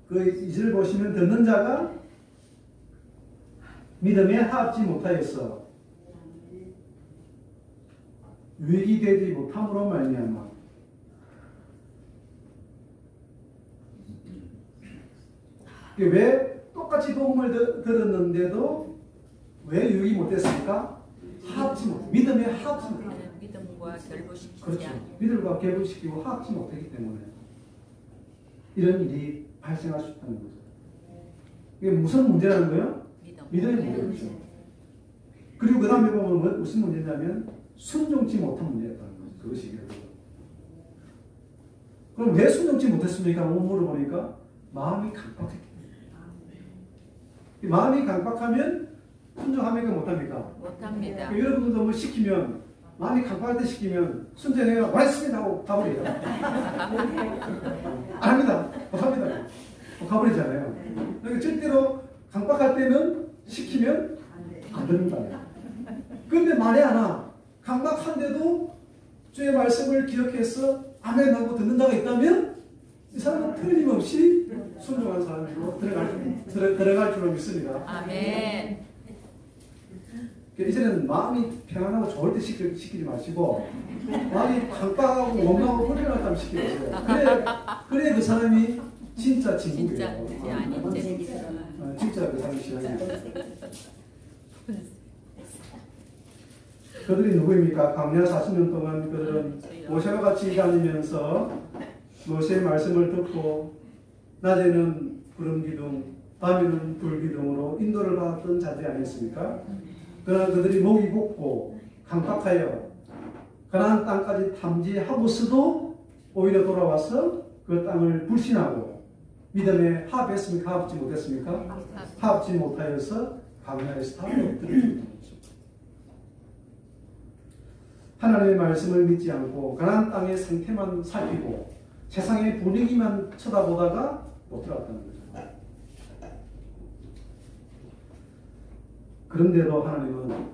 그 이절 보시면 듣는 자가 믿음에 합지 못하였어. 유익이 되지 못함으로 말미암아. 왜 똑같이 복음을 들었는데도 왜 유익이 못했습니까? 합지 못. 믿음에 합지 못. 믿음과 결부시키지 그렇죠. 않고. 믿음과 결부시키고 합지 못하기 때문에 이런 일이 발생할 수 있다는 거죠. 이게 무슨 문제라는 거예요? 믿음의 문제죠. 그리고 그 다음에 보면 무슨 문제냐면 순종치 못한 문제였다는 거죠. 그것이 결국. 그럼 왜 순종치 못했습니까? 물어보니까 마음이 강박했기 때문에. 마음이 강박하면 순종합니까? 못합니까? 못합니다. 여러분도 뭐 시키면 마음이 강박할 때 시키면 순종해요. 알겠습니다 하고 가버려요. 안 합니다. 못합니다. 가버리잖아요. 그러니까 절대로 강박할 때는 시키면 안 듣는다. 그런데 말이 안 와. 강박한데도 주의 말씀을 기억해서 아멘 하고 듣는다가 있다면 이 사람은 틀림없이 순종한 사람이고 들어갈 줄로 믿습니다. 아멘. 이제는 마음이 평안하고 좋을 때 시키지 마시고 마음이 강박하고 원망하고 불편하다면 시키세요. 그래 그 사람이 진짜 친구예요. 진짜 아닌 데 진짜 그 사람이 신앙이에요. 그들이 누구입니까? 광야 40년 동안 그들은 모세와 같이 다니면서 모세의 말씀을 듣고 낮에는 구름 기둥, 밤에는 불 기둥으로 인도를 받았던 자들이 아니었습니까? 그러나 그들이 목이 곱고 강박하여 가나안 땅까지 탐지하고서도 오히려 돌아와서 그 땅을 불신하고 믿음에 합했습니까? 합지 못했습니까? 합지 못하여서 광야에서 다 엎드려진 거죠. 하나님의 말씀을 믿지 않고 가나안 땅의 상태만 살피고 세상의 분위기만 쳐다보다가 못 들어갔다는 거죠. 그런데도 하나님은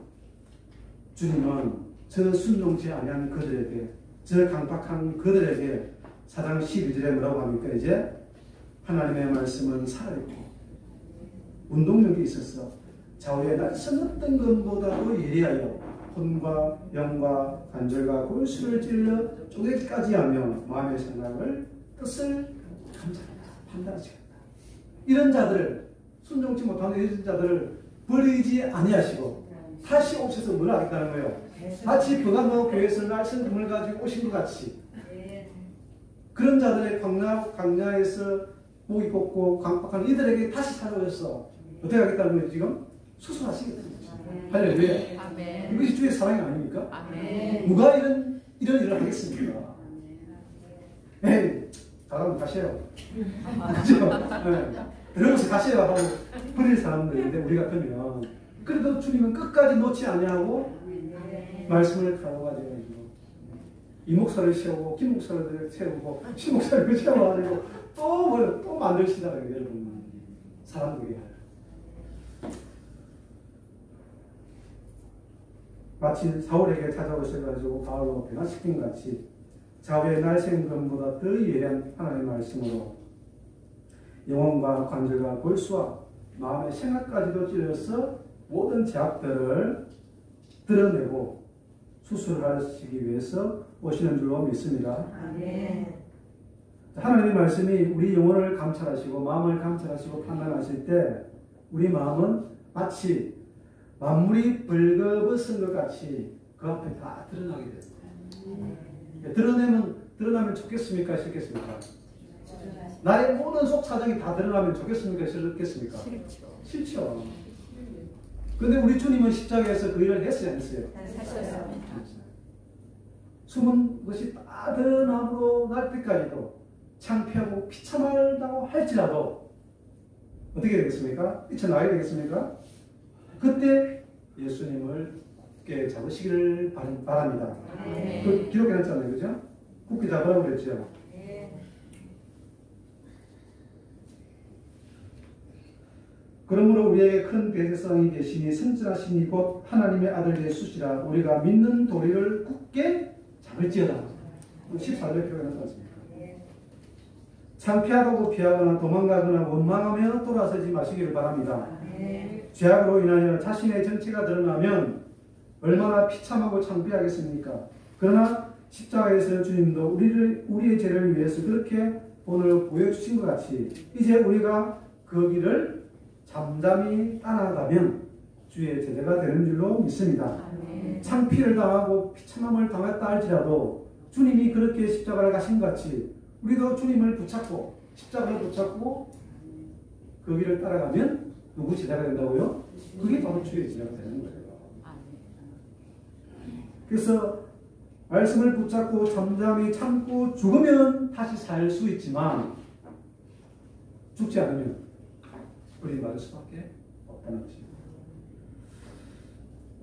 주님은 저 순종치 아니한 그들에게 저 강박한 그들에게 4장 12절에 뭐라고 합니까? 이제 하나님의 말씀은 살아있고 운동력이 있어서 좌우에 낯선 어떤 것보다도 예리하여 혼과 영과 관절과 골수를 찔러 쪼개기까지 하며 마음의 생각을 뜻을 감찰한다. 판단하시겠다. 이런 자들을 순종치 못하는 이런 자들을 버리지 아니하시고 다시 오셔서 뭘 하겠다는 거예요. 마치 교단과 교회에서 날선 금을 가지고 오신 것 같이 그런 자들의 광야에서 목이 곱고 강박한 이들에게 다시 찾아오셔서 어떻게 하겠다는 거예요? 지금 수술하시겠다는 거죠. 할렐루야. 아멘. 이것이 주의 사랑이 아닙니까? 아멘. 누가 이런 일을 하겠습니까? 에이, 가라면 가세요. 그죠? 들어가서 가세요 하고 버릴 사람들인데 우리 같으면 그래도 주님은 끝까지 놓지 아니하고 말씀을 가져가지고 이 목사를 세우고 김 목사를 세우고 시 목사를 세워가지고 또 만드시다가 여러분 사람들이 마치 사울에게 찾아오셔가지고 바울로 변화시킨 같이 좌우의 날생금보다 더 예리한 하나님의 말씀으로 영혼과 관절과 골수와 마음의 생각까지도 찔러서 모든 제약들을 드러내고 수술하시기 위해서 오시는 줄로 믿습니다. 아멘. 하나님의 말씀이 우리 영혼을 감찰하시고 마음을 감찰하시고 판단하실 때 우리 마음은 마치 만물이 벌거벗은 것 같이 그 앞에 다 드러나게 됩니다. 드러나면 좋겠습니까? 싫겠습니까? 나의 모든 속 사정이 다 드러나면 좋겠습니까? 싫겠습니까? 싫죠. 그런데 우리 주님은 십자가에서 그 일을 했어요? 안 했어요? 하셨습니다. 숨은 것이 다 드러남으로 날 때까지도 창피하고 비참하다고 할지라도 어떻게 되겠습니까? 뛰쳐나가야 되겠습니까? 그때 예수님을 굳게 잡으시기를 바랍니다. 그 기록해 놨잖아요. 그죠? 굳게 잡으라고 그랬죠. 그러므로 우리에게 큰 대제사장이 계시니 선지자시니 곧 하나님의 아들 예수시라 우리가 믿는 도리를 굳게 잡을지어다. 14절에 표현하지 않습니까? 창피하다고 피하거나 도망가거나 원망하며 돌아서지 마시기를 바랍니다. 죄악으로 인하여 자신의 전체가 드러나면 얼마나 비참하고 창피하겠습니까? 그러나 십자가에서 주님도 우리의 죄를 위해서 그렇게 오늘 보여주신 것 같이 이제 우리가 그 길을 잠잠히 따라가면 주의 제자가 되는 줄로 믿습니다. 창피를 당하고 비참함을 당했다 할지라도 주님이 그렇게 십자가를 가신 것 같이 우리도 주님을 붙잡고 십자가를 붙잡고 그 길을 따라가면 누구 제자가 된다고요? 그게 바로 주의 제자가 되는 거예요. 그래서 말씀을 붙잡고 잠잠히 참고 죽으면 다시 살 수 있지만 죽지 않으면 우리 맞을 수밖에 없다는 것입니다.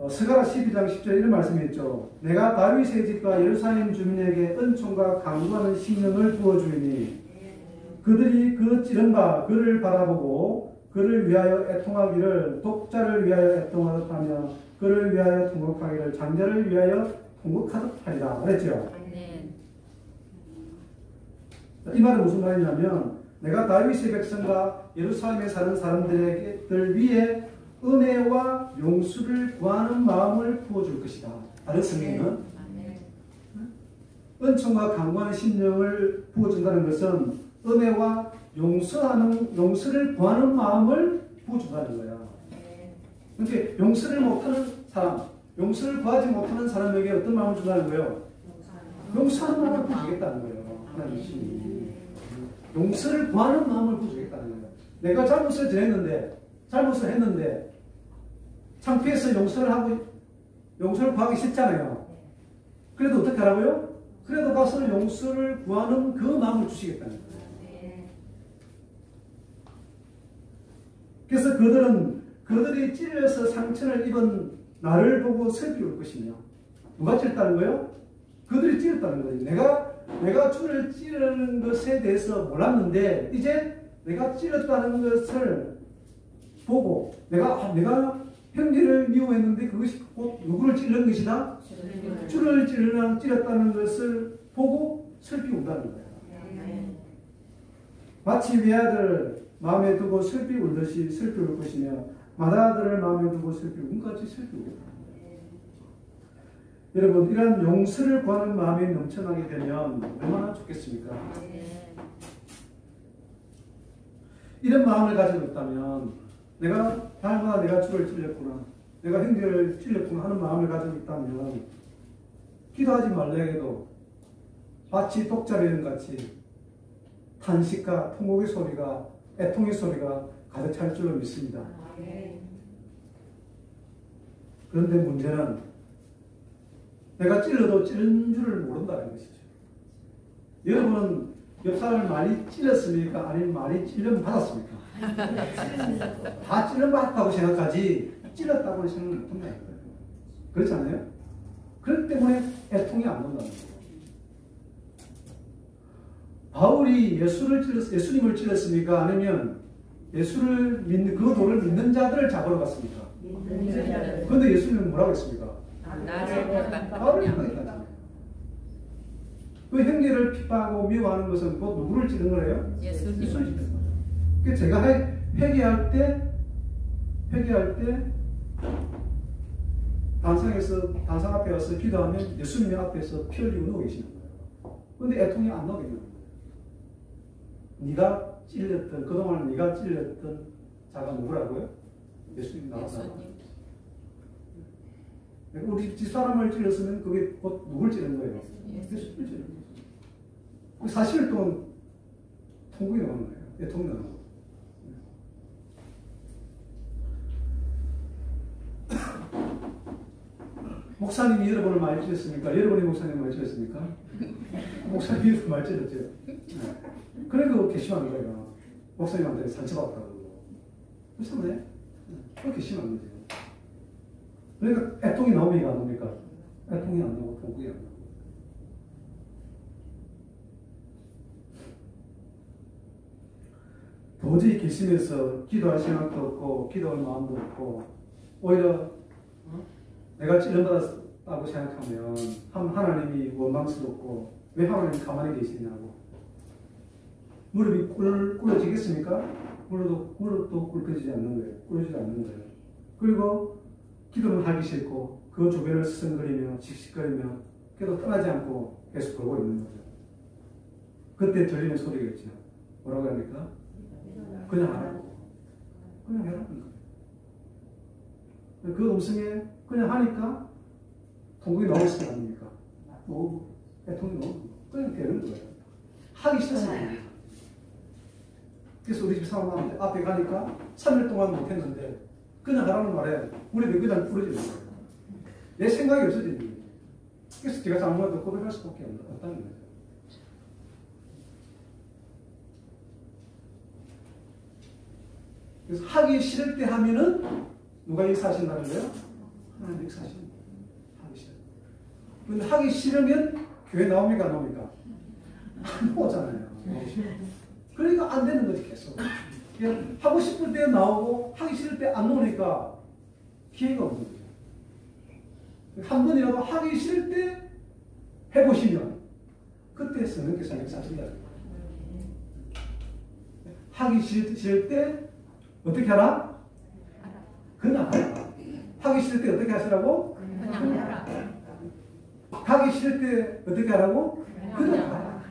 스가랴 12장 10절 이런 말씀이 있죠. 내가 다윗의 집과 예루살렘 주민에게 은총과 강구하는 심령을 부어주리니 그들이 그 찌른 바 그를 바라보고 그를 위하여 애통하기를 독자를 위하여 애통하듯하며 그를 위하여 통곡하기를 장자를 위하여 통곡하듯 하리라 그랬죠. 이 말은 무슨 말이냐면 내가 다윗의 백성과 예루살렘에 사는 사람들 위에 은혜와 용서를 구하는 마음을 부어줄 것이다. 다른 성경은 은총과 강구하는 심령을 부어준다는 것은 은혜와 용서를 구하는 마음을 부어준다는 거야. 그러니까 용서를 못하는 사람, 용서를 구하지 못하는 사람에게 어떤 마음을 준다는 거예요? 용서하는 마음을 부어주겠다는 거예요. 하나님 신이 용서를 구하는 마음을 부어주겠다는 거예요. 내가 잘못을 했는데 창피해서 용서를 구하기 싫잖아요. 그래도 어떻게 하라고요? 그래도 가서 용서를 구하는 그 마음을 주시겠다는 거예요. 그래서 그들이 찔려서 상처를 입은 나를 보고 슬피 울 것이며 누가 찔렀다는 거예요? 그들이 찔렸다는 거예요. 내가 주를 찌르는 것에 대해서 몰랐는데 이제 내가 찔렸다는 것을 보고 내가 형제를 미워했는데 그것이 곧 누구를 찔른 것이다? 주를 찔렸다는 것을 보고 슬피 운다는 거예요. 마치 외아들 마음에 두고 슬피 울듯이 슬피 울 것이며 맏아들을 마음에 두고 슬피 운같이 슬피 울겠다. 여러분 이런 용서를 구하는 마음이 넘쳐나게 되면 얼마나 좋겠습니까? 이런 마음을 가지고 있다면 내가 다음마다 내가 주를 찔렸구나, 내가 형제를 찔렸구나 하는 마음을 가지고 있다면 기도하지 말라 해도 마치 독자리는 같이 탄식과 통곡의 소리가, 애통의 소리가 가득 찰 줄로 믿습니다. 그런데 문제는 내가 찔러도 찌른 줄을 모른다는 것이죠. 여러분은 옆 사람을 많이 찔렀습니까? 아니면 많이 찔름 받았습니까? 다 찔름 받았다고 생각하지 찔렀다고 생각 못한다는 거예요. 그렇지 않아요? 그렇기 때문에 애통이 안 온다는 거예요. 바울이 예수님을 찔렀습니까? 아니면 예수를 믿는, 그 도를 믿는 자들을 잡으러 갔습니까? 그런데 예수님은 뭐라고 했습니까? 나를 핍박했다. 그 형제를 핍박하고 미워하는 것은 곧 누구를 찌른 거예요? 예수님을 찌른 거예요. 그러니까 제가 회개할 때 단상 앞에 와서 기도하면 예수님 앞에서 피 흘리고 누워 계시는 거예요. 그런데 애통이 안 나오게 되는 거예요. 네가 찔렸던, 그동안 네가 찔렸던 자가 누구라고요? 예수님 나왔다. 우리 집사람을 찔렀으면 그게 곧 누굴 찌른 거예요? 예수님을 찌른 거예요. 그 사실 동안 통곡이 나오는 거예요. 애통이 나오는 거예요. 목사님이 여러분을 많이 찔렀습니까? 여러분이 목사님을 많이 찔렀습니까? 목사님이 여러분을 많이 찔렀죠. 그러니까 괘씸한 거예요. 목사님한테 상처받았다고. 그렇잖아요? 그렇게 괘씸한 거죠. 그러니까 애통이 나옵니까? 안 나옵니까? 애통이 안 나오고 통곡이 안 나오고. 도저히 괘씸해서 기도할 생각도 없고 기도할 마음도 없고 오히려 내가 찔러받았다고 생각하면 하나님이 원망스럽고 왜 하나님이 가만히 계시냐고. 무릎이 꿇어지겠습니까? 무릎도 꿇어지지 않는 거예요. 꿇어지지 않는 거예요. 그리고 기도는 하기 싫고 그 주변을 스승거리며 씩씩거리며 계속 떠나지 않고 계속 걸고 있는 거죠. 그때 들리는 소리겠죠. 뭐라고 합니까? 그냥 하라고. 그냥 해라는 거예요. 그 음성에 그냥 하니까 통곡이 나오실 거 아닙니까? 애통이 나오고 그냥 되는 거예요. 하기 싫습니다. 그래서 우리 집 사람 앞에 가니까 3일 동안 못했는데 그냥 하라는 말에 우리 그냥 부러지는 거예요. 내 생각이 없어지는 거예요. 그래서 제가 잘못해도 고백할 수밖에 없다는 거죠. 그래서 하기 싫을 때 하면은 누가 역사하신다는 거예요? 하나님 역사하시는 거예요. 하기 싫을 때. 근데 하기 싫으면 교회 나옵니까? 안 나옵니까? 안 나오잖아요. 그러니까 안 되는 거지 계속. 그냥 하고 싶을 때 나오고 하기 싫을 때 안 나오니까 기회가 없는 거죠. 한 번이라도 하기 싫을 때 해보시면 그때 성령께서 역사하신다. 하기 싫을 때 어떻게 하라? 그냥 하라. 하기 싫을 때 어떻게 하시라고? 그냥 하라. 하기 싫을 때 어떻게 하라고? 그냥 하라.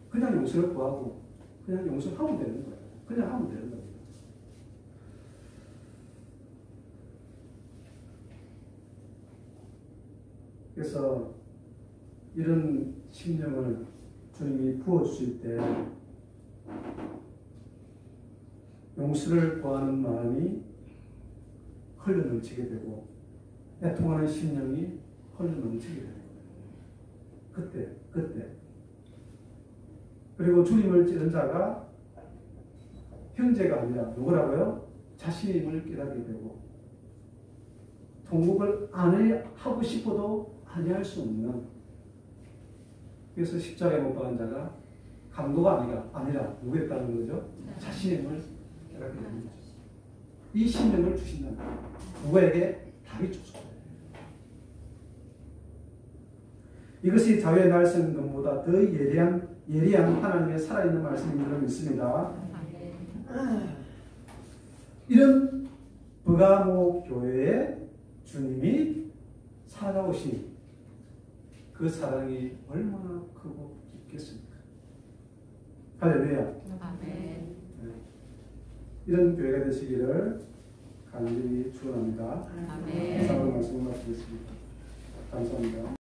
그냥 용서를 구하고 그냥 용서하면 되는 거예요. 그냥 하면 되는 거예요. 그래서 이런 심령을 주님이 부어주실 때 용서를 구하는 마음이 흘러넘치게 되고 애통하는 심령이 흘러넘치게 되는 거예요. 그때. 그리고 주님을 찌른 자가 형제가 아니라 누구라고요? 자신임을 깨닫게 되고 통곡을 안 하고 싶어도 아니할 수 없는, 그래서 십자가에 못 박은 자가 강도가 아니라 누구였다는 거죠? 자신임을 깨닫게 되는 거죠. 이 신명을 주신다는 거예요. 누구에게? 다윗 족속에. 이것이 자유의 날성금보다 더 예리한 하나님의 살아있는 말씀인 줄 믿습니다. 이런 버가모 교회에 주님이 살아오신 그 사랑이 얼마나 크고 깊겠습니까? 할렐루야. 아멘. 이런 교회가 되시기를 간절히 축원합니다. 아멘. 감사하는 말씀 마치겠습니다. 감사합니다.